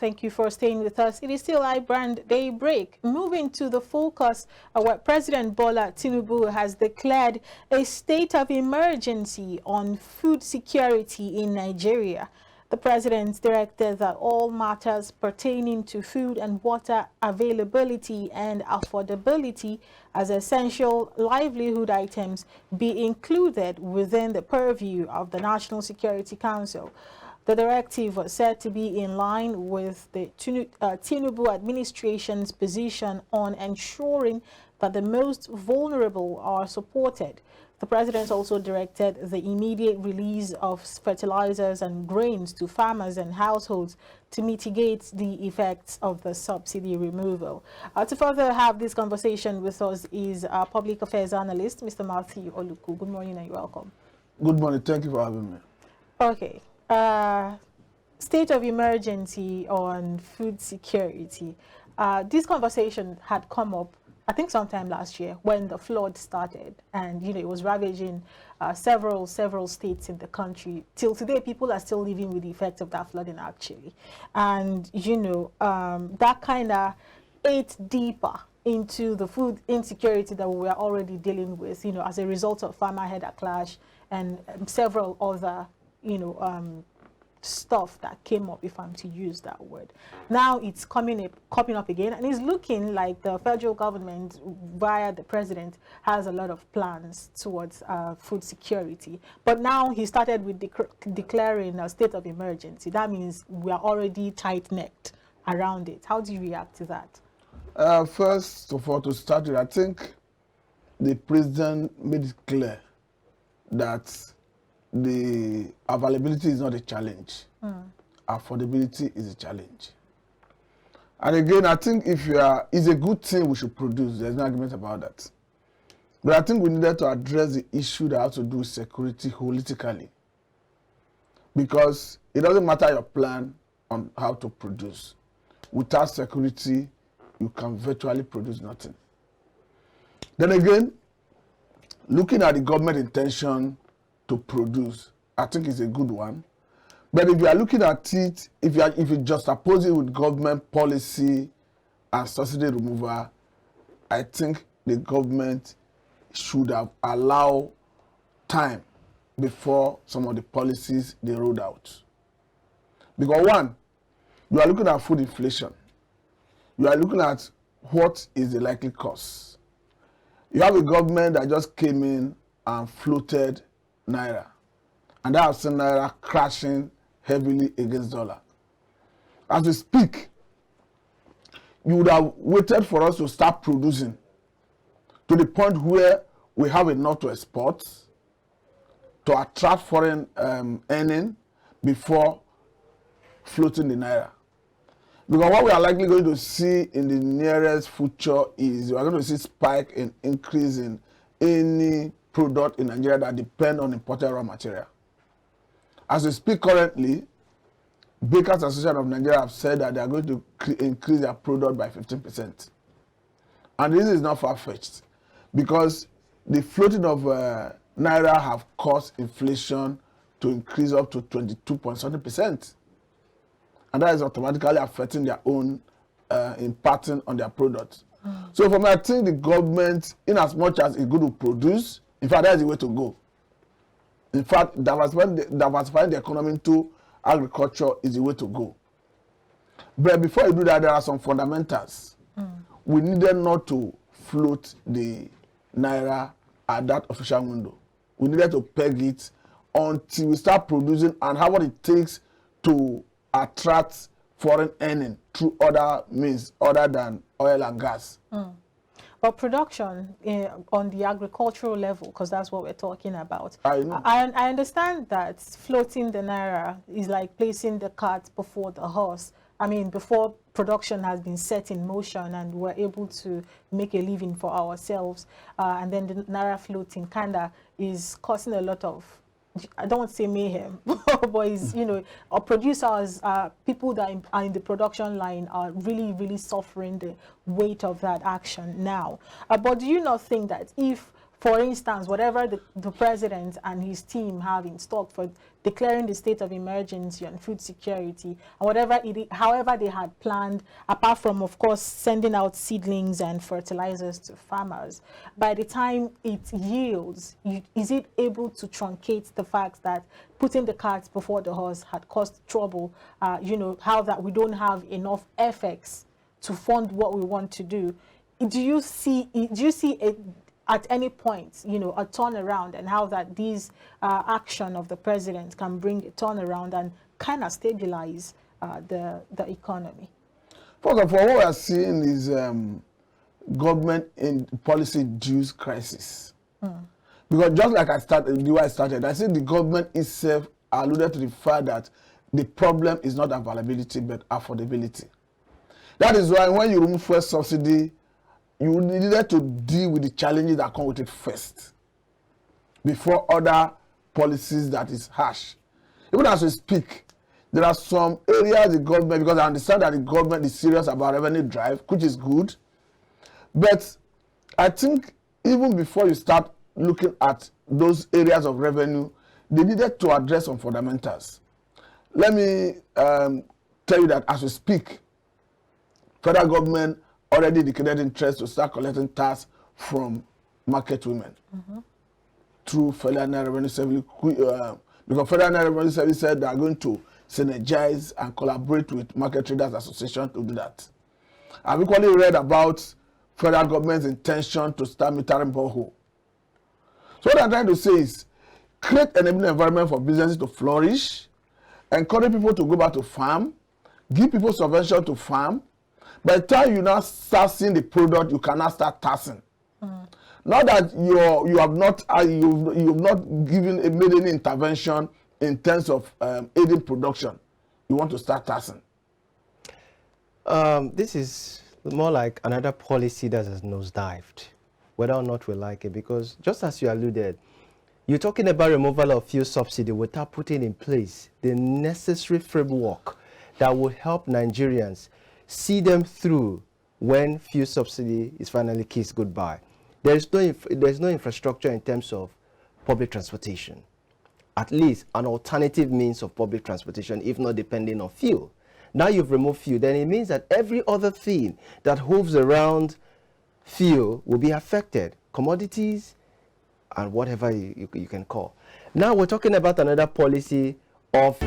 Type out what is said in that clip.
Thank you for staying with us. It is still iBrand Daybreak. Moving to the focus, where President Bola Tinubu has declared a state of emergency on food security in Nigeria. The president directed that all matters pertaining to food and water availability and affordability as essential livelihood items be included within the purview of the National Security Council. The directive was said to be in line with the Tinubu administration's position on ensuring that the most vulnerable are supported. The president also directed the immediate release of fertilizers and grains to farmers and households to mitigate the effects of the subsidy removal. To further have this conversation with us is our public affairs analyst, Mr. Matthew Oluku. Good morning and you're welcome. Good morning. Thank you for having me. Okay. State of emergency on food security. This conversation had come up, I think, sometime last year when the flood started, and it was ravaging several states in the country. Till today, people are still living with the effects of that flooding, actually, and that kind of ate deeper into the food insecurity that we were already dealing with, as a result of farmer-header clash and several other stuff that came up, if I'm to use that word. Now it's coming up again, and it's looking like the federal government, via the president, has a lot of plans towards food security. But now he started with declaring a state of emergency. That means we are already tight-necked around it. How do you react to that? First of all, to start with, I think the president made it clear that the availability is not a challenge. Affordability is a challenge. And again, I think it's a good thing we should produce. There's no argument about that. But I think we needed to address the issue that has to do with security holistically. Because it doesn't matter your plan on how to produce. Without security, you can virtually produce nothing. Then again, looking at the government intention to produce, I think it's a good one. But if you are looking at it, if you just oppose it with government policy and subsidy removal, I think the government should have allowed time before some of the policies they rolled out. Because one, you are looking at food inflation. You are looking at what is the likely cost. You have a government that just came in and floated Naira, and that has seen Naira crashing heavily against dollar. As we speak, you would have waited for us to start producing to the point where we have enough to export, to attract foreign earning before floating the Naira. Because what we are likely going to see in the nearest future is we are going to see spike in increase in any product in Nigeria that depend on imported raw material. As we speak currently, Bakers Association of Nigeria have said that they are going to increase their product by 15%. And this is not far-fetched, because the floating of Naira have caused inflation to increase up to 22.7%. And that is automatically affecting their own impacting on their products. So for me, I think the government, in as much as it's good to produce, in fact, that's the way to go. In fact, diversifying the economy into agriculture is the way to go. But before you do that, there are some fundamentals. We needed not to float the Naira at that official window. We needed to peg it until we start producing and have what it takes to attract foreign earning through other means other than oil and gas. But production on the agricultural level, because that's what we're talking about. I know. I understand that floating the Naira is like placing the cart before the horse. I mean, before production has been set in motion and we're able to make a living for ourselves. And then the Naira floating kind of is causing a lot of, I don't want to say mayhem, but it's, our producers, people that are in the production line are really, really suffering the weight of that action now. But do you not think that if for instance, whatever the president and his team have in stock for declaring the state of emergency on food security, and however they had planned, apart from, of course, sending out seedlings and fertilizers to farmers, by the time it yields, is it able to truncate the fact that putting the cart before the horse had caused trouble, you know, how that we don't have enough FX to fund what we want to do? Do you see at any point, you know, a turnaround, and how that these action of the president can bring a turnaround and kind of stabilize the economy? First of all, what we are seeing is government in policy-induced crisis. Because just like I started, I said the government itself alluded to the fact that the problem is not availability but affordability. That is why when you remove fuel subsidy, you needed to deal with the challenges that come with it first, before other policies that is harsh. Even as we speak, there are some areas the government, because I understand that the government is serious about revenue drive, which is good, but I think even before you start looking at those areas of revenue, they needed to address some fundamentals. Let me tell you that as we speak, federal government already declared interest to start collecting tax from market women through Federal Revenue Service, because Federal Revenue Service said they are going to synergize and collaborate with Market Traders Association to do that. I've equally read about federal government's intention to start metering borehole. So what I'm trying to say is, create an enabling environment for businesses to flourish, encourage people to go back to farm, give people subvention to farm. By the time you now start seeing the product, you can now start taxing. Not that you have not made any intervention in terms of aiding production. You want to start taxing. This is more like another policy that has nosedived, whether or not we like it, because just as you alluded, you're talking about removal of fuel subsidy without putting in place the necessary framework that will help Nigerians see them through when fuel subsidy is finally kissed goodbye. There's no infrastructure in terms of public transportation, at least an alternative means of public transportation, if not depending on fuel. Now you've removed fuel, then it means that every other thing that moves around fuel will be affected, commodities and whatever you can call. Now we're talking about another policy of